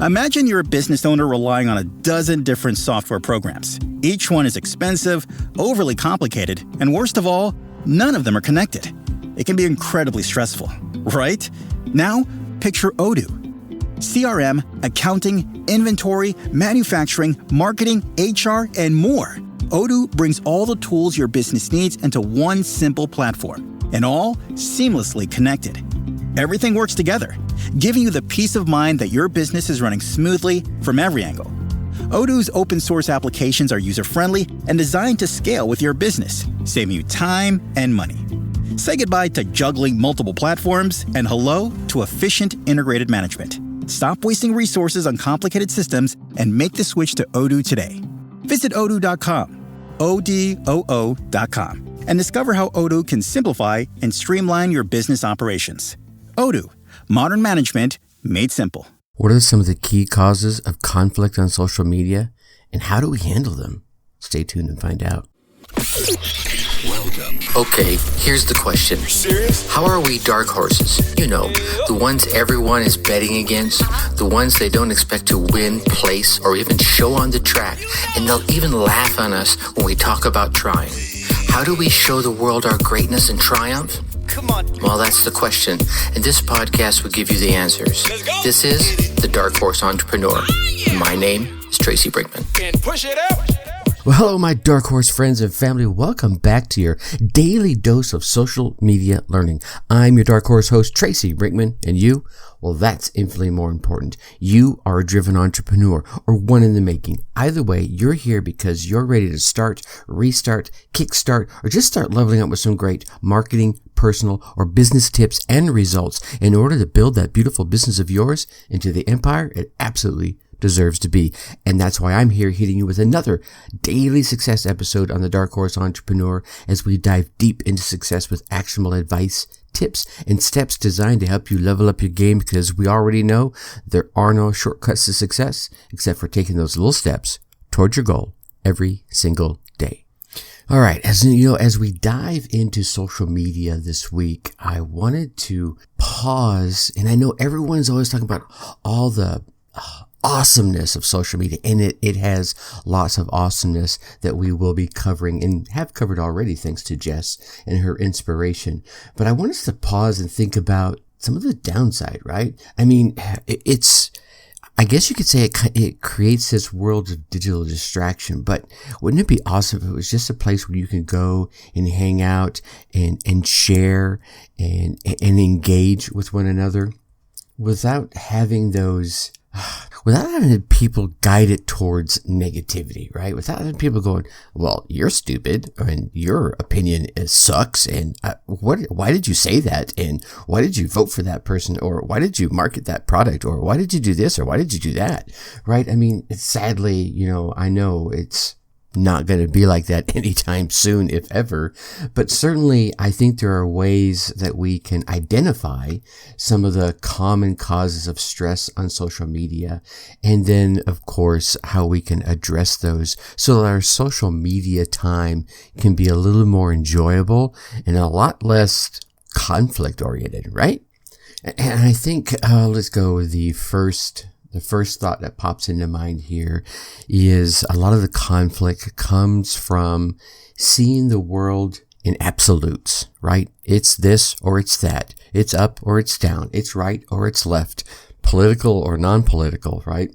Imagine you're a business owner relying on a dozen different software programs. Each one is expensive, overly complicated, and worst of all, none of them are connected. It can be incredibly stressful, right? Now, picture Odoo. CRM, accounting, inventory, manufacturing, marketing, HR, and more. Odoo brings all the tools your business needs into one simple platform, and all seamlessly connected. Everything works together, giving you the peace of mind that your business is running smoothly from every angle. Odoo's open-source applications are user-friendly and designed to scale with your business, saving you time and money. Say goodbye to juggling multiple platforms and hello to efficient integrated management. Stop wasting resources on complicated systems and make the switch to Odoo today. Visit odoo.com, ODOO.com, and discover how Odoo can simplify and streamline your business operations. Odoo, modern management made simple. What are some of the key causes of conflict on social media, and how do we handle them? Stay tuned and find out. Welcome. Okay, here's the question. Serious? How are we dark horses? You know, the ones everyone is betting against, the ones they don't expect to win, place, or even show on the track, and they'll even laugh on us when we talk about trying. How do we show the world our greatness and triumph? Come on. Well, that's the question, and this podcast will give you the answers. Let's go. This is The Dark Horse Entrepreneur. My name is Tracy Brinkman. And push it out. Well, hello, my Dark Horse friends and family. Welcome back to your daily dose of social media learning. I'm your Dark Horse host, Tracy Brinkman, and you? Well, that's infinitely more important. You are a driven entrepreneur or one in the making. Either way, you're here because you're ready to start, restart, kickstart, or just start leveling up with some great marketing, personal, or business tips and results in order to build that beautiful business of yours into the empire it absolutely deserves to be. And that's why I'm here hitting you with another daily success episode on the Dark Horse Entrepreneur as we dive deep into success with actionable advice, tips, and steps designed to help you level up your game, because we already know there are no shortcuts to success except for taking those little steps towards your goal every single day. All right, as you know, as we dive into social media this week, I wanted to pause, and I know everyone's always talking about all the awesomeness of social media, and it has lots of awesomeness that we will be covering and have covered already thanks to Jess and her inspiration. But I want us to pause and think about some of the downside, right? I mean, I guess you could say it creates this world of digital distraction, but wouldn't it be awesome if it was just a place where you can go and hang out and share and engage with one another without having people guide it towards negativity, right? Without having people going, well, you're stupid, and your opinion sucks, and why did you say that, and why did you vote for that person, or why did you market that product, or why did you do this, or why did you do that, right? I mean, sadly, I know it's not going to be like that anytime soon, if ever. But certainly, I think there are ways that we can identify some of the common causes of stress on social media. And then, of course, how we can address those so that our social media time can be a little more enjoyable and a lot less conflict oriented, right? And I think, let's go with the first thought that pops into mind here is a lot of the conflict comes from seeing the world in absolutes, right? It's this or it's that. It's up or it's down. It's right or it's left. Political or non-political, right?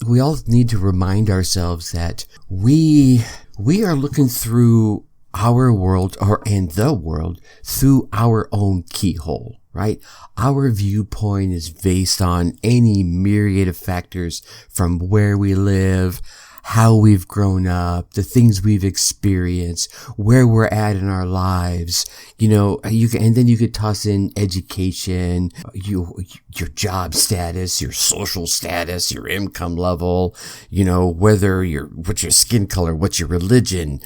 We all need to remind ourselves that we are looking through our world and the world through our own keyhole, right? Our viewpoint is based on any myriad of factors from where we live, how we've grown up, the things we've experienced, where we're at in our lives, and then you could toss in education, your job status, your social status, your income level, what's your skin color, what's your religion,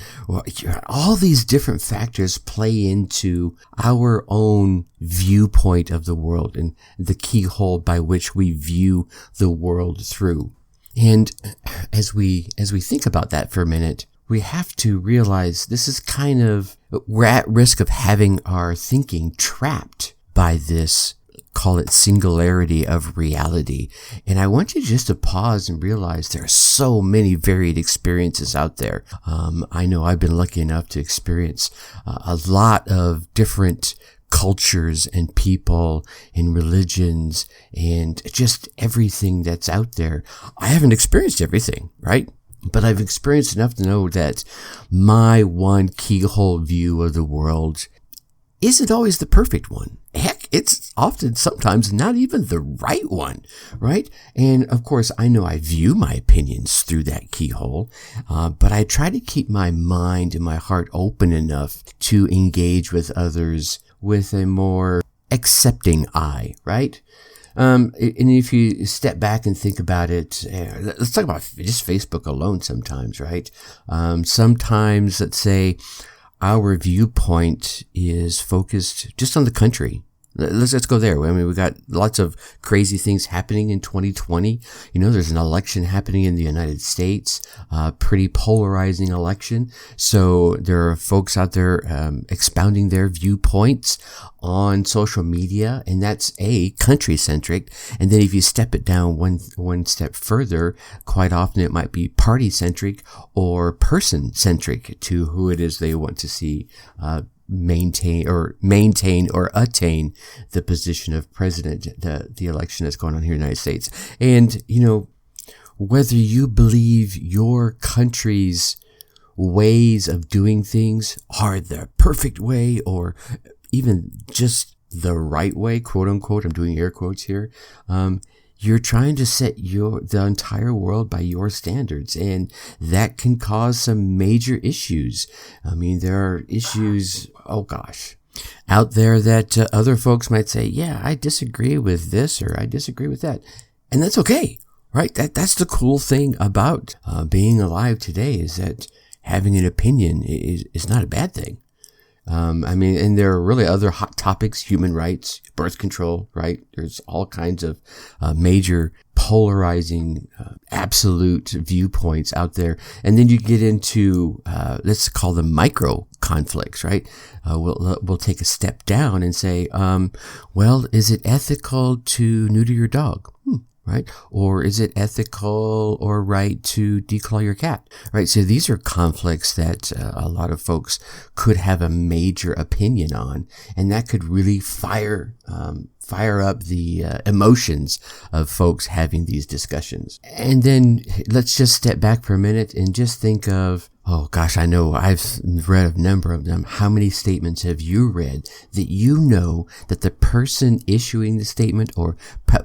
all these different factors play into our own viewpoint of the world and the keyhole by which we view the world through. And as we think about that for a minute, we have to realize we're at risk of having our thinking trapped by this call it singularity of reality. And I want you just to pause and realize there are so many varied experiences out there. I know I've been lucky enough to experience a lot of different cultures and people and religions and just everything that's out there. I haven't experienced everything, right? But I've experienced enough to know that my one keyhole view of the world isn't always the perfect one. Heck, it's often sometimes not even the right one, right? And of course, I know I view my opinions through that keyhole, but I try to keep my mind and my heart open enough to engage with others with a more accepting eye, right? And if you step back and think about it, let's talk about just Facebook alone sometimes, right? Sometimes, let's say, our viewpoint is focused just on the country. Let's go there. I mean, we got lots of crazy things happening in 2020. You know, there's an election happening in the United States, pretty polarizing election. So there are folks out there expounding their viewpoints on social media, and that's country centric. And then if you step it down one step further, quite often it might be party centric or person centric to who it is they want to see maintain or attain the position of president, the election that's going on here in the United States. And, you know, whether you believe your country's ways of doing things are the perfect way or even just the right way, quote unquote, I'm doing air quotes here, you're trying to set the entire world by your standards, and that can cause some major issues. I mean, there are issues, out there that other folks might say, yeah, I disagree with this or I disagree with that. And that's okay, right? That's the cool thing about being alive today, is that having an opinion is not a bad thing. I mean, and there are really other hot topics, human rights, birth control, right? There's all kinds of major polarizing, absolute viewpoints out there. And then you get into, let's call them micro conflicts, right? We'll take a step down and say, well, is it ethical to neuter your dog? Right? Or is it ethical or right to declaw your cat? Right? So these are conflicts that a lot of folks could have a major opinion on, and that could really fire up the emotions of folks having these discussions. And then let's just step back for a minute and just think of, oh gosh, I know I've read a number of them. How many statements have you read that you know that the person issuing the statement or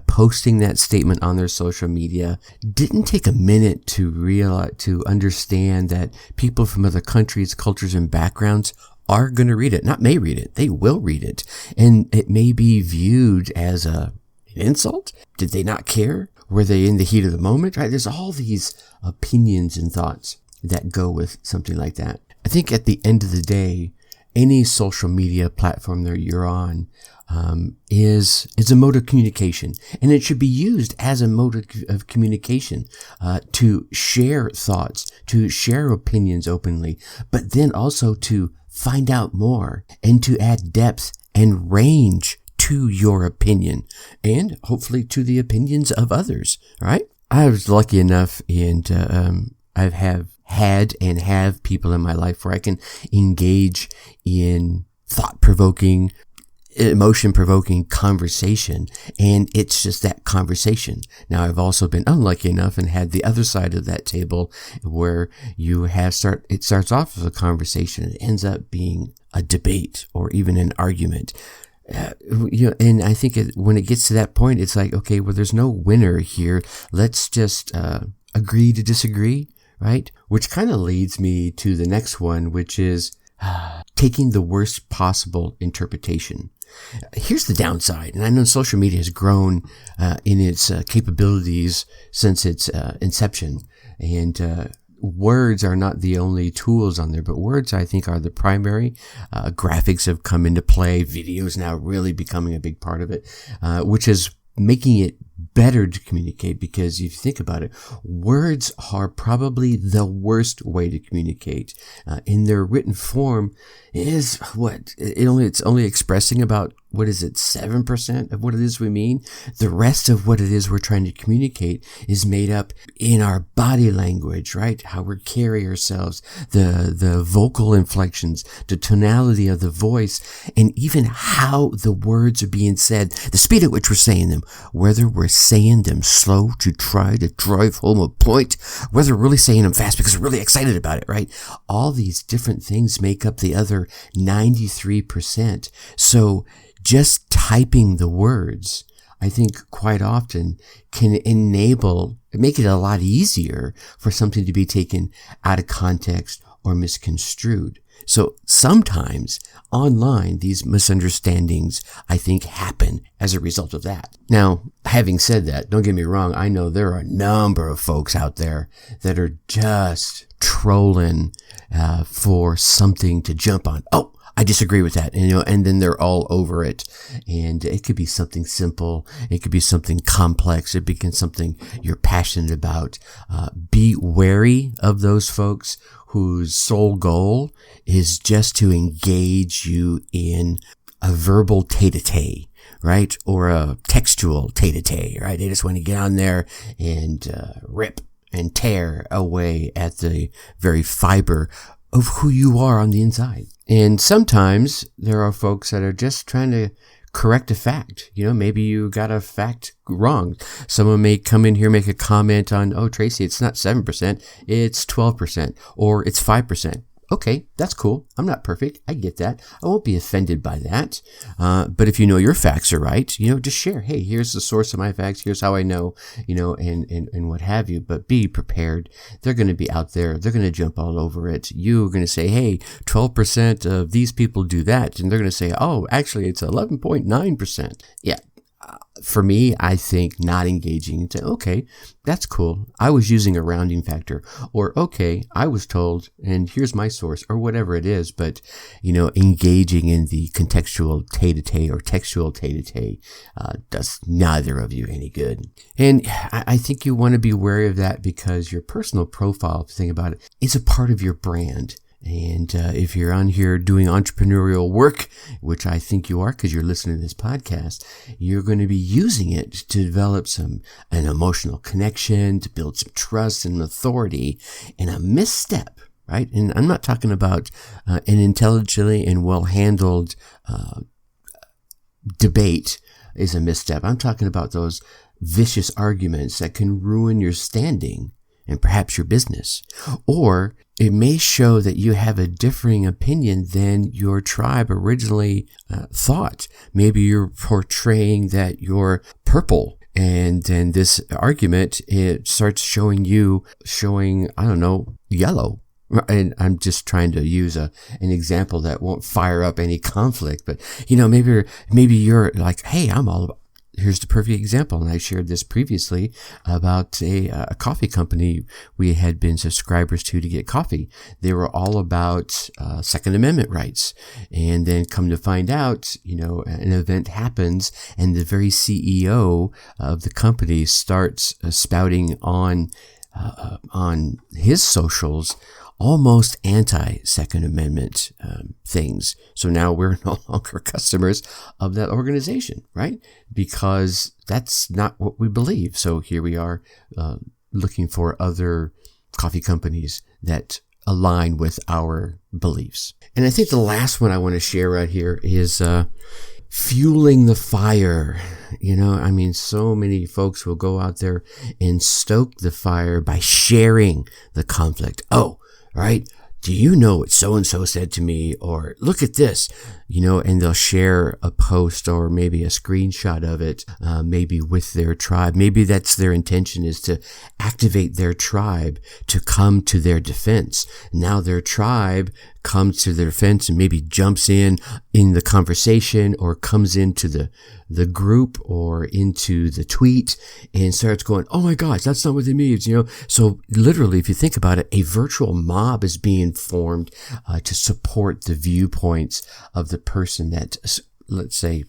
posting that statement on their social media didn't take a minute to understand that people from other countries, cultures, and backgrounds are going to read it, not may read it, they will read it. And it may be viewed as an insult. Did they not care? Were they in the heat of the moment? Right? There's all these opinions and thoughts that go with something like that. I think at the end of the day, any social media platform that you're on is a mode of communication, and it should be used as a mode of communication to share thoughts, to share opinions openly, but then also to find out more and to add depth and range to your opinion and hopefully to the opinions of others. Right? I was lucky enough, and I have had and have people in my life where I can engage in thought-provoking, emotion-provoking conversation, and it's just that conversation. Now, I've also been unlucky enough and had the other side of that table where it starts off as a conversation and it ends up being a debate or even an argument. And I think when it gets to that point, it's like, okay, well, there's no winner here. Let's just agree to disagree, right? Which kind of leads me to the next one, which is taking the worst possible interpretation. Here's the downside, and I know social media has grown in its capabilities since its inception, and words are not the only tools on there, but words, I think, are the primary. Graphics have come into play. Video is now really becoming a big part of it, which is making it better to communicate, because if you think about it, words are probably the worst way to communicate. In their written form is it's only expressing about what is it, 7% of what it is we mean. The rest of what it is we're trying to communicate is made up in our body language, right? How we carry ourselves, the vocal inflections, the tonality of the voice, and even how the words are being said, the speed at which we're saying them, whether we're saying them slow to try to drive home a point, whether we're really saying them fast because we're really excited about it, right? All these different things make up the other 93%. So just typing the words, I think quite often can make it a lot easier for something to be taken out of context or misconstrued. So sometimes online, these misunderstandings, I think, happen as a result of that. Now, having said that, don't get me wrong. I know there are a number of folks out there that are just trolling for something to jump on. Oh, I disagree with that. And then they're all over it. And it could be something simple. It could be something complex. It becomes something you're passionate about. Be wary of those folks whose sole goal is just to engage you in a verbal tete-a-tete, right? Or a textual tete-a-tete, right? They just want to get on there and rip and tear away at the very fiber of who you are on the inside. And sometimes there are folks that are just trying to correct a fact. Maybe you got a fact wrong. Someone may come in here, make a comment on, oh, Tracy, it's not 7%, it's 12%, or it's 5%. Okay, that's cool. I'm not perfect. I get that. I won't be offended by that. But if you know your facts are right, just share. Hey, here's the source of my facts. Here's how I know, and what have you. But be prepared. They're going to be out there. They're going to jump all over it. You're going to say, hey, 12% of these people do that. And they're going to say, oh, actually, it's 11.9%. Yeah. For me, I think not engaging and say, okay, that's cool. I was using a rounding factor, or okay, I was told, and here's my source, or whatever it is. But, engaging in the contextual tete-a-tete or textual tete-a-tete does neither of you any good. And I think you want to be wary of that because your personal profile, if you think about it, is a part of your brand. And if you're on here doing entrepreneurial work, which I think you are because you're listening to this podcast, you're going to be using it to develop an emotional connection, to build some trust and authority. And a misstep, right? And I'm not talking about an intelligently and well-handled debate is a misstep. I'm talking about those vicious arguments that can ruin your standing and perhaps your business. Or it may show that you have a differing opinion than your tribe originally thought. Maybe you're portraying that you're purple, and then this argument, it starts showing, I don't know, yellow. And I'm just trying to use an example that won't fire up any conflict. But, maybe you're like, hey, I'm all about. Here's the perfect example, and I shared this previously about a coffee company we had been subscribers to get coffee. They were all about Second Amendment rights, and then come to find out, an event happens, and the very CEO of the company starts spouting on his socials almost anti-Second Amendment things. So now we're no longer customers of that organization, right? Because that's not what we believe. So here we are looking for other coffee companies that align with our beliefs. And I think the last one I want to share right here is fueling the fire. So many folks will go out there and stoke the fire by sharing the conflict. Oh, right? Do you know what so-and-so said to me? Or look at this, and they'll share a post or maybe a screenshot of it, maybe with their tribe. Maybe that's their intention, is to activate their tribe to come to their defense. Now their tribe comes to their defense and maybe jumps in the conversation, or comes into the group or into the tweet and starts going, oh my gosh, that's not what it means, So literally, if you think about it, a virtual mob is being formed to support the viewpoints of the person that let's say,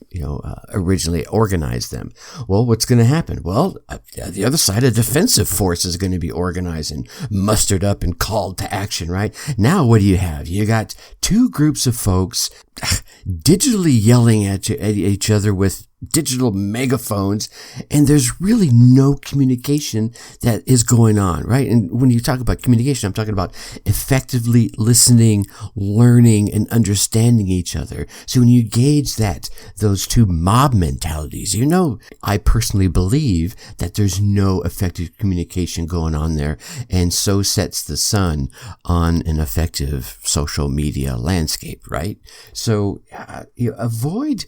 originally organized them. Well, what's going to happen? Well, the other side, a defensive force is going to be organized and mustered up and called to action, right? Now, what do you have? You got two groups of folks digitally yelling at each other with digital megaphones, and there's really no communication that is going on, right? And when you talk about communication, I'm talking about effectively listening, learning, and understanding each other. So when you gauge those two mob mentalities, I personally believe that there's no effective communication going on there, and so sets the sun on an effective social media landscape, right? So avoid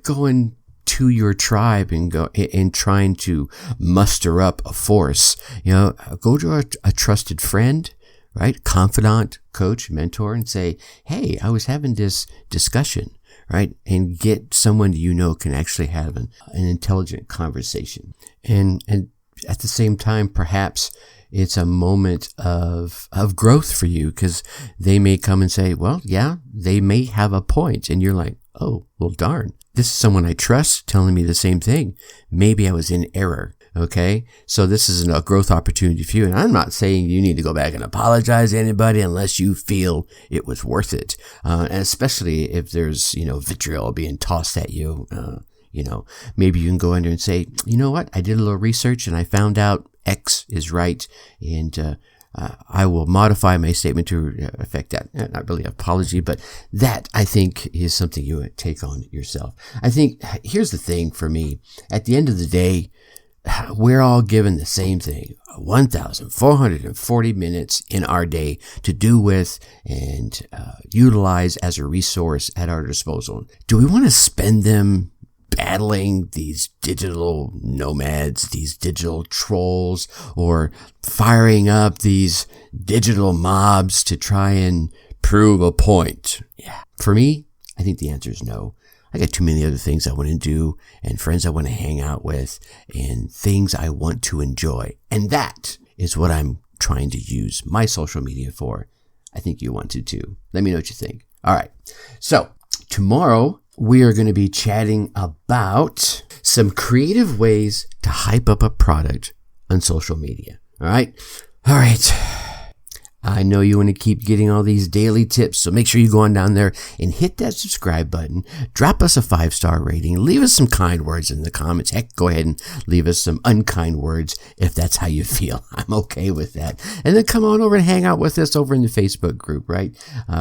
going to your tribe and trying to muster up a force. Go to a trusted friend, right? Confidant, coach, mentor, and say, hey, I was having this discussion, right? And get someone can actually have an intelligent conversation. And at the same time, perhaps it's a moment of growth for you, because they may come and say, well, yeah, they may have a point. And you're like, oh, well, darn. This is someone I trust telling me the same thing. Maybe I was in error. Okay. So this is a growth opportunity for you. And I'm not saying you need to go back and apologize to anybody unless you feel it was worth it. And especially if there's, vitriol being tossed at you, maybe you can go in there and say, you know what? I did a little research and I found out X is right. And, I will modify my statement to affect that. Not really an apology, but that, I think, is something you would take on yourself. I think, here's the thing for me. At the end of the day, we're all given the same thing, 1,440 minutes in our day to do with and utilize as a resource at our disposal. Do we want to spend them battling these digital nomads, these digital trolls, or firing up these digital mobs to try and prove a point? Yeah. For me, I think the answer is no. I got too many other things I want to do and friends I want to hang out with and things I want to enjoy. And that is what I'm trying to use my social media for. I think you want to too. Let me know what you think. All right. So tomorrow, we are going to be chatting about some creative ways to hype up a product on social media. All right. I know you want to keep getting all these daily tips, so make sure you go on down there and hit that subscribe button. Drop us a 5-star rating. Leave us some kind words in the comments. Heck, go ahead and leave us some unkind words if that's how you feel. I'm okay with that. And then come on over and hang out with us over in the Facebook group, right?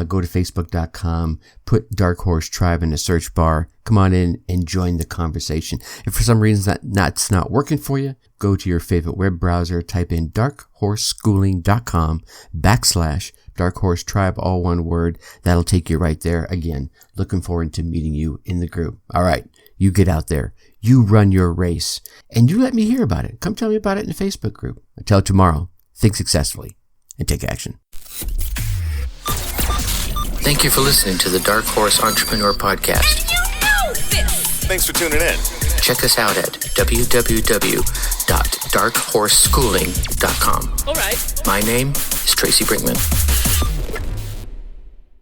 Go to facebook.com, put Dark Horse Tribe in the search bar. Come on in and join the conversation. If for some reason that's not working for you, go to your favorite web browser, type in darkhorseschooling.com/Dark Horse Tribe, all one word. That'll take you right there. Again, looking forward to meeting you in the group. All right, you get out there, you run your race, and you let me hear about it. Come tell me about it in the Facebook group. Until tomorrow, think successfully and take action. Thank you for listening to the Dark Horse Entrepreneur Podcast. Thanks for tuning in. Check us out at www.darkhorseschooling.com. All right. My name is Tracy Brinkman.